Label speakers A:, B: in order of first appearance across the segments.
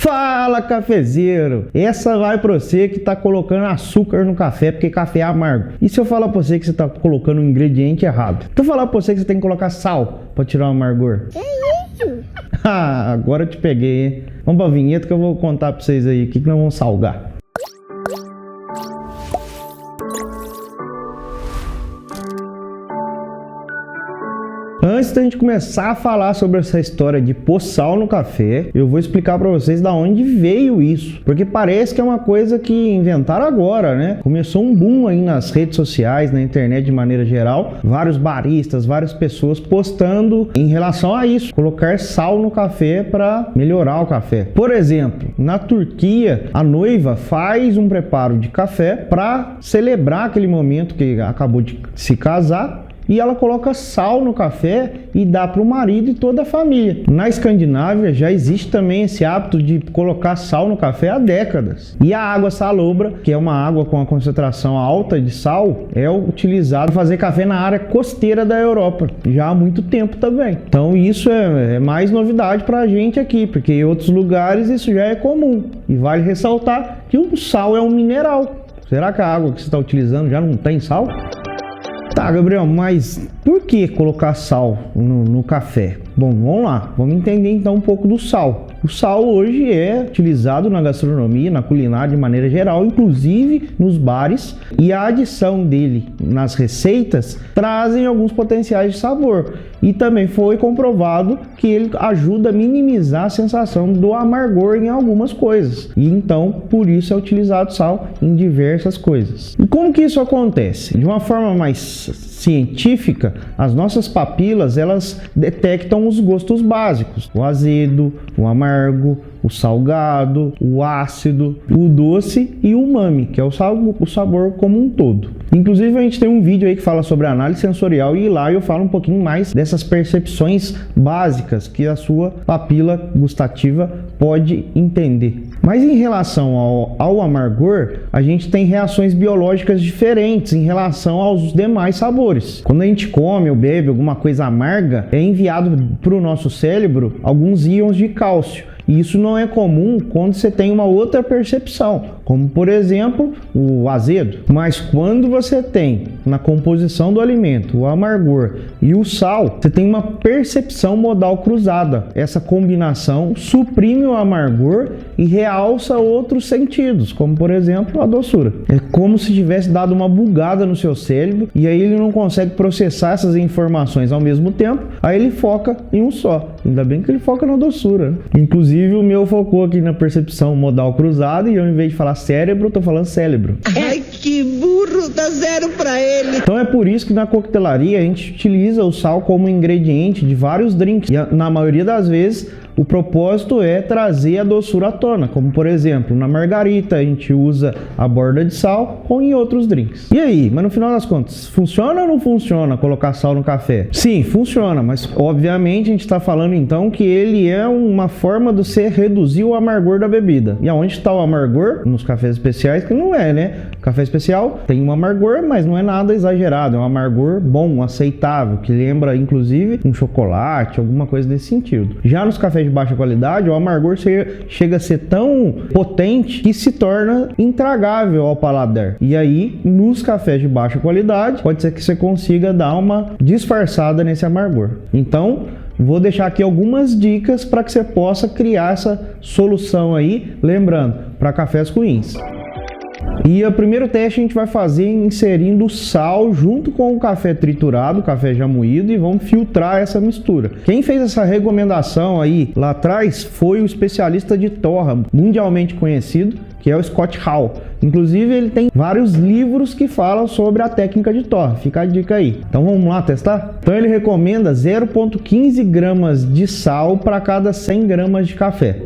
A: Fala, cafezeiro! Essa vai pra você que tá colocando açúcar no café, porque café é amargo. E se eu falar pra você que você tá colocando um ingrediente errado? Então falar pra você que você tem que colocar sal pra tirar o amargor?
B: Que isso?
A: Ah, agora eu te peguei, hein? Vamos pra vinheta que eu vou contar pra vocês aí o que nós vamos salgar. Antes da gente começar a falar sobre essa história de pôr sal no café, eu vou explicar para vocês da onde veio isso. Porque parece que é uma coisa que inventaram agora, né? Começou um boom aí nas redes sociais, na internet de maneira geral. Vários baristas, várias pessoas postando em relação a isso. Colocar sal no café para melhorar o café. Por exemplo, na Turquia, a noiva faz um preparo de café para celebrar aquele momento que acabou de se casar. E ela coloca sal no café e dá para o marido e toda a família. Na Escandinávia já existe também esse hábito de colocar sal no café há décadas. E a água salobra, que é uma água com a concentração alta de sal, é utilizada para fazer café na área costeira da Europa, já há muito tempo também. Então isso é mais novidade para a gente aqui, porque em outros lugares isso já é comum. E vale ressaltar que o sal é um mineral. Será que a água que você está utilizando já não tem sal? Tá, Gabriel, mas por que colocar sal no café? Bom, vamos lá, vamos entender então um pouco do sal. O sal hoje é utilizado na gastronomia, na culinária de maneira geral, inclusive nos bares, e a adição dele nas receitas trazem alguns potenciais de sabor. E também foi comprovado que ele ajuda a minimizar a sensação do amargor em algumas coisas. E então, por isso é utilizado sal em diversas coisas. E como que isso acontece? De uma forma mais científica, as nossas papilas, elas detectam os gostos básicos: o azedo, o amargo, o salgado, o ácido, o doce e o umami, que é o sabor como um todo. Inclusive a gente tem um vídeo aí que fala sobre análise sensorial e lá eu falo um pouquinho mais dessas percepções básicas que a sua papila gustativa pode entender. Mas em relação ao amargor, a gente tem reações biológicas diferentes em relação aos demais sabores. Quando a gente come ou bebe alguma coisa amarga, é enviado para o nosso cérebro alguns íons de cálcio. E isso não é comum quando você tem uma outra percepção, como por exemplo o azedo. Mas quando você tem na composição do alimento o amargor e o sal, você tem uma percepção modal cruzada. Essa combinação suprime o amargor e realça outros sentidos, como por exemplo a doçura. É como se tivesse dado uma bugada no seu cérebro e aí ele não consegue processar essas informações ao mesmo tempo, aí ele foca em um só. Ainda bem que ele foca na doçura, né? Inclusive o meu focou aqui na percepção modal cruzada e eu, em vez de falar cérebro, tô falando cérebro.
B: Ai, que burro, dá zero pra ele.
A: Então é por isso que na coquetelaria a gente utiliza o sal como ingrediente de vários drinks. E na maioria das vezes o propósito é trazer a doçura à tona, como por exemplo na margarita a gente usa a borda de sal ou em outros drinks. E aí, mas no final das contas, funciona ou não funciona colocar sal no café? Sim, funciona, mas obviamente a gente está falando então que ele é uma forma de você reduzir o amargor da bebida. E aonde está o amargor? Nos cafés especiais, que não é, né? Café especial tem um amargor, mas não é nada exagerado, é um amargor bom, aceitável, que lembra inclusive um chocolate, alguma coisa desse sentido. Já nos cafés de baixa qualidade, o amargor chega a ser tão potente que se torna intragável ao paladar. E aí, nos cafés de baixa qualidade, pode ser que você consiga dar uma disfarçada nesse amargor. Então, vou deixar aqui algumas dicas para que você possa criar essa solução aí, lembrando, para cafés ruins. E o primeiro teste a gente vai fazer inserindo o sal junto com o café triturado, o café já moído, e vamos filtrar essa mistura. Quem fez essa recomendação aí lá atrás foi o especialista de torra, mundialmente conhecido, que é o Scott Hall. Inclusive ele tem vários livros que falam sobre a técnica de torra, fica a dica aí. Então vamos lá testar? Então ele recomenda 0,15 gramas de sal para cada 100 gramas de café.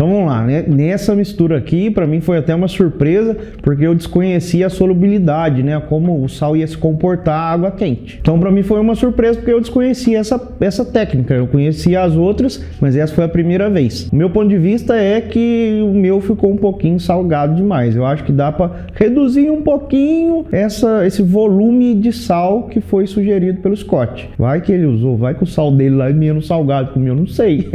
A: Então vamos lá, né? Nessa mistura aqui, para mim foi até uma surpresa, porque eu desconhecia a solubilidade, né? Como o sal ia se comportar à água quente. Então para mim foi uma surpresa, porque eu desconhecia essa técnica. Eu conhecia as outras, mas essa foi a primeira vez. O meu ponto de vista é que o meu ficou um pouquinho salgado demais. Eu acho que dá para reduzir um pouquinho esse volume de sal que foi sugerido pelo Scott. Vai que ele usou, vai que o sal dele lá é menos salgado que o meu, não sei.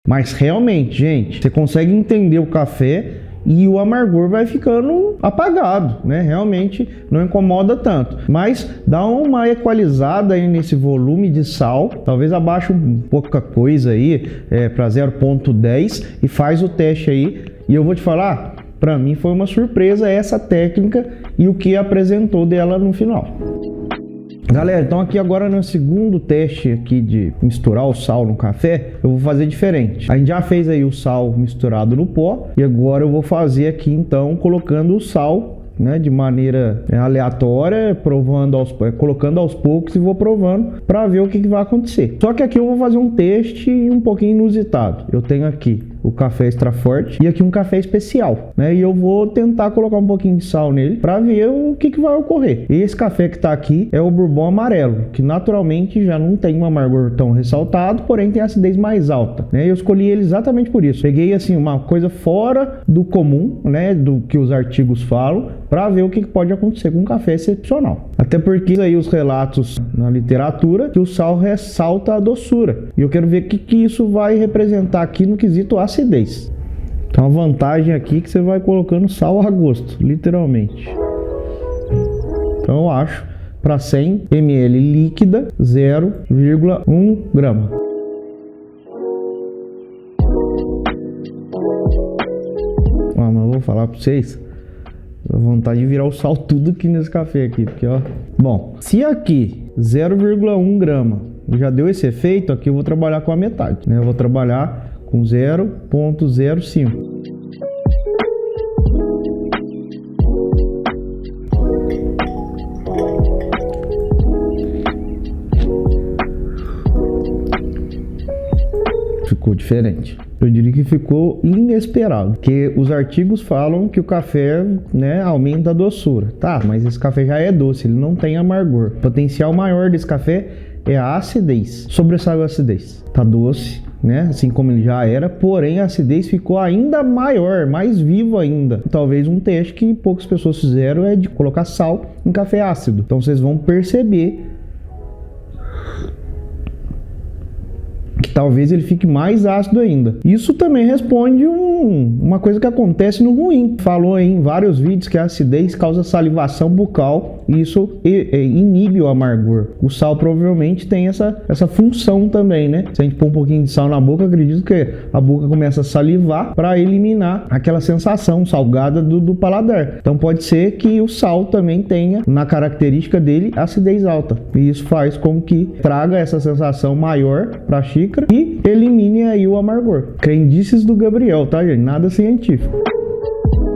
A: Mas realmente, gente, você consegue entender o café e o amargor vai ficando apagado, né? Realmente não incomoda tanto. Mas dá uma equalizada aí nesse volume de sal. Talvez abaixe um pouca coisa aí para 0,10 e faz o teste aí. E eu vou te falar, para mim foi uma surpresa essa técnica e o que apresentou dela no final. Galera, então aqui agora no segundo teste aqui de misturar o sal no café, eu vou fazer diferente. A gente já fez aí o sal misturado no pó e agora eu vou fazer aqui então colocando o sal, né, de maneira aleatória, colocando aos poucos e vou provando para ver o que vai acontecer. Só que aqui eu vou fazer um teste um pouquinho inusitado. Eu tenho aqui o café extra forte e aqui um café especial, né? E eu vou tentar colocar um pouquinho de sal nele para ver o que vai ocorrer. E esse café que tá aqui é o bourbon amarelo, que naturalmente já não tem um amargor tão ressaltado, porém tem acidez mais alta, né? Eu escolhi ele exatamente por isso. Peguei assim uma coisa fora do comum, né, do que os artigos falam, para ver o que pode acontecer com um café excepcional. Até porque aí os relatos na literatura que o sal ressalta a doçura. E eu quero ver o que isso vai representar aqui no quesito acidez. Então a vantagem aqui é que você vai colocando sal a gosto, literalmente. Então eu acho para 100 ml líquida 0,1 grama. Mas eu vou falar para vocês, a vontade de virar o sal tudo aqui nesse café aqui, porque ó. Bom, se aqui 0,1 grama já deu esse efeito, aqui eu vou trabalhar com a metade, né? Eu vou trabalhar com 0,05. Ficou diferente. Eu diria que ficou inesperado, porque os artigos falam que o café, né, aumenta a doçura. Tá, mas esse café já é doce, ele não tem amargor. O potencial maior desse café é a acidez. Sobressaiu a acidez. Tá doce, né, assim como ele já era, porém a acidez ficou ainda maior, mais vivo ainda. Talvez um teste que poucas pessoas fizeram é de colocar sal em café ácido. Então vocês vão perceber que talvez ele fique mais ácido ainda. Isso também responde uma coisa que acontece no ruim. Falou aí em vários vídeos que a acidez causa salivação bucal e isso inibe o amargor. O sal provavelmente tem essa função também, né? Se a gente pôr um pouquinho de sal na boca, acredito que a boca começa a salivar para eliminar aquela sensação salgada do paladar. Então pode ser que o sal também tenha na característica dele acidez alta. E isso faz com que traga essa sensação maior para a xícara e elimine aí o amargor. Crendices do Gabriel, tá, gente? Nada científico.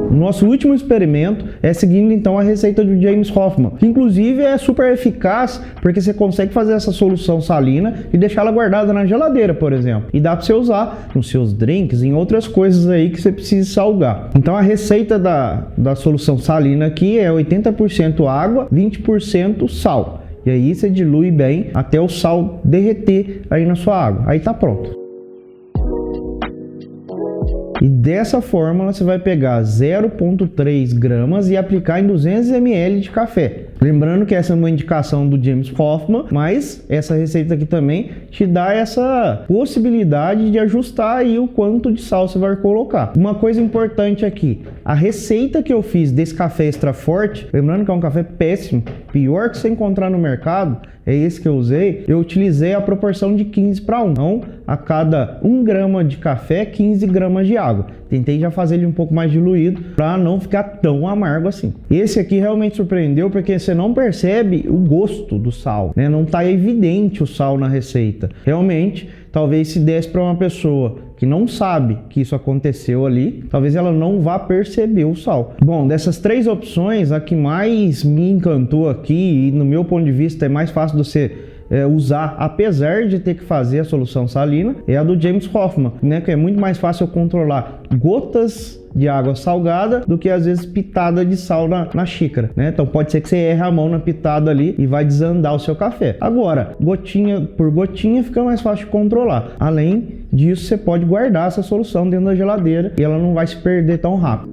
A: Nosso último experimento é seguindo então a receita do James Hoffmann, que inclusive é super eficaz porque você consegue fazer essa solução salina e deixá-la guardada na geladeira, por exemplo. E dá para você usar nos seus drinks, em outras coisas aí que você precisa salgar. Então a receita da solução salina aqui é 80% água, 20% sal. E aí você dilui bem até o sal derreter aí na sua água. Aí tá pronto. E dessa fórmula você vai pegar 0,3 gramas e aplicar em 200 ml de café. Lembrando que essa é uma indicação do James Hoffmann, mas essa receita aqui também te dá essa possibilidade de ajustar aí o quanto de sal você vai colocar. Uma coisa importante aqui, a receita que eu fiz desse café extra forte, lembrando que é um café péssimo, pior que você encontrar no mercado, é esse que eu usei, eu utilizei a proporção de 15:1. Então, a cada 1 grama de café, 15 gramas de água. Tentei já fazer ele um pouco mais diluído para não ficar tão amargo assim. Esse aqui realmente surpreendeu porque você não percebe o gosto do sal, né? Não está evidente o sal na receita. Realmente, talvez se desse para uma pessoa que não sabe que isso aconteceu ali, talvez ela não vá perceber o sal. Bom, dessas 3 opções, a que mais me encantou aqui, e no meu ponto de vista é mais fácil de você usar, apesar de ter que fazer a solução salina, é a do James Hoffmann, né? Que é muito mais fácil eu controlar gotas de água salgada do que às vezes pitada de sal na xícara, né? Então pode ser que você erre a mão na pitada ali e vai desandar o seu café. Agora, gotinha por gotinha fica mais fácil de controlar. Além disso, você pode guardar essa solução dentro da geladeira e ela não vai se perder tão rápido.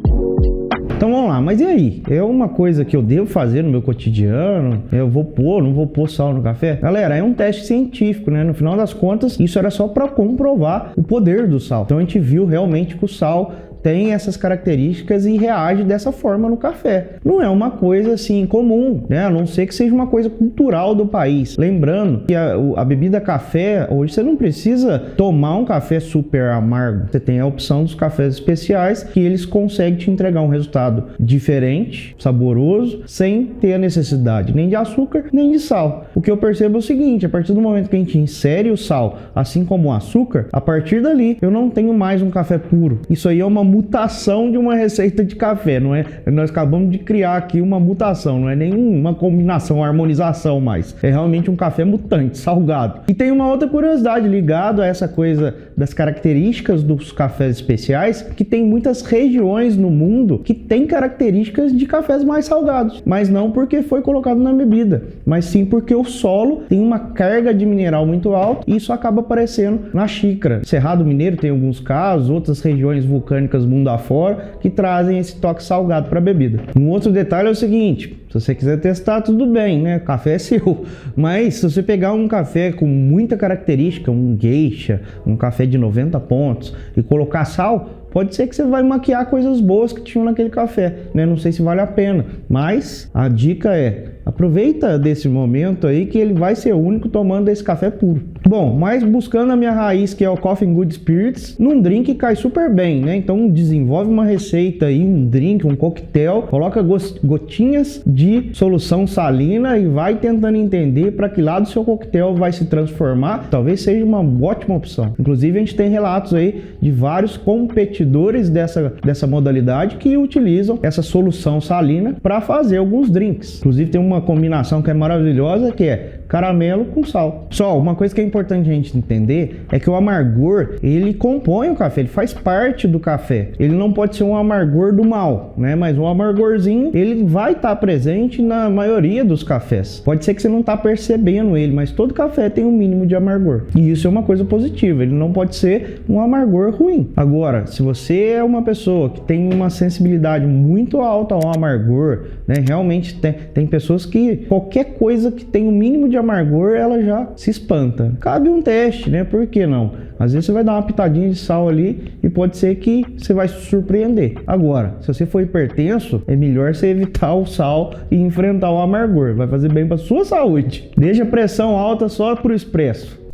A: Então vamos lá, mas e aí? É uma coisa que eu devo fazer no meu cotidiano? Eu vou pôr, não vou pôr sal no café? Galera, é um teste científico, né? No final das contas, isso era só para comprovar o poder do sal. Então a gente viu realmente que o sal tem essas características e reage dessa forma no café. Não é uma coisa assim comum, né? A não ser que seja uma coisa cultural do país. Lembrando que a bebida café, hoje você não precisa tomar um café super amargo. Você tem a opção dos cafés especiais que eles conseguem te entregar um resultado diferente, saboroso, sem ter a necessidade nem de açúcar, nem de sal. O que eu percebo é o seguinte, a partir do momento que a gente insere o sal, assim como o açúcar, a partir dali eu não tenho mais um café puro. Isso aí é uma mutação de uma receita de café, não é? Nós acabamos de criar aqui uma mutação, não é nem uma combinação, uma harmonização mais. É realmente um café mutante, salgado. E tem uma outra curiosidade ligada a essa coisa das características dos cafés especiais, que tem muitas regiões no mundo que tem características de cafés mais salgados, mas não porque foi colocado na bebida, mas sim porque o solo tem uma carga de mineral muito alta e isso acaba aparecendo na xícara. Cerrado Mineiro tem alguns casos, outras regiões vulcânicas mundo afora que trazem esse toque salgado para a bebida. Um outro detalhe é o seguinte, se você quiser testar, tudo bem, né? Café é seu. Mas se você pegar um café com muita característica, um geisha, um café de 90 pontos e colocar sal, pode ser que você vai maquiar coisas boas que tinham naquele café, né? Não sei se vale a pena, mas a dica é: aproveita desse momento aí que ele vai ser o único tomando esse café puro. Bom, mas buscando a minha raiz, que é o Coffee and Good Spirits, num drink cai super bem, né? Então desenvolve uma receita aí, um drink, um coquetel, coloca gotinhas de solução salina e vai tentando entender para que lado o seu coquetel vai se transformar. Talvez seja uma ótima opção. Inclusive a gente tem relatos aí de vários competidores dessa modalidade que utilizam essa solução salina para fazer alguns drinks. Inclusive tem uma combinação que é maravilhosa, que é caramelo com sal. Só uma coisa que é importante a gente entender é que o amargor, ele compõe o café, ele faz parte do café. Ele não pode ser um amargor do mal, né? Mas um amargorzinho, ele vai estar presente na maioria dos cafés. Pode ser que você não está percebendo ele, mas todo café tem um mínimo de amargor. E isso é uma coisa positiva, ele não pode ser um amargor ruim. Agora, se você é uma pessoa que tem uma sensibilidade muito alta ao amargor, né? Realmente tem pessoas que qualquer coisa que tem um mínimo de amargor, ela já se espanta. Cabe um teste, né? Por que não? Às vezes você vai dar uma pitadinha de sal ali e pode ser que você vai se surpreender. Agora, se você for hipertenso, é melhor você evitar o sal e enfrentar o amargor. Vai fazer bem para sua saúde. Deixa a pressão alta só pro expresso.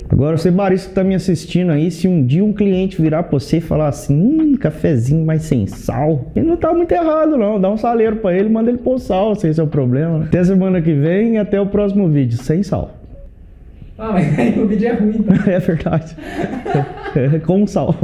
A: Agora, você barista que tá me assistindo aí, se um dia um cliente virar pra você e falar assim, cafezinho mas sem sal, ele não tá muito errado não, dá um saleiro pra ele, manda ele pôr sal, se esse é o problema, né? Até semana que vem e até o próximo vídeo, sem sal.
C: Ah, mas aí o vídeo é ruim, então.
A: É verdade. Com sal.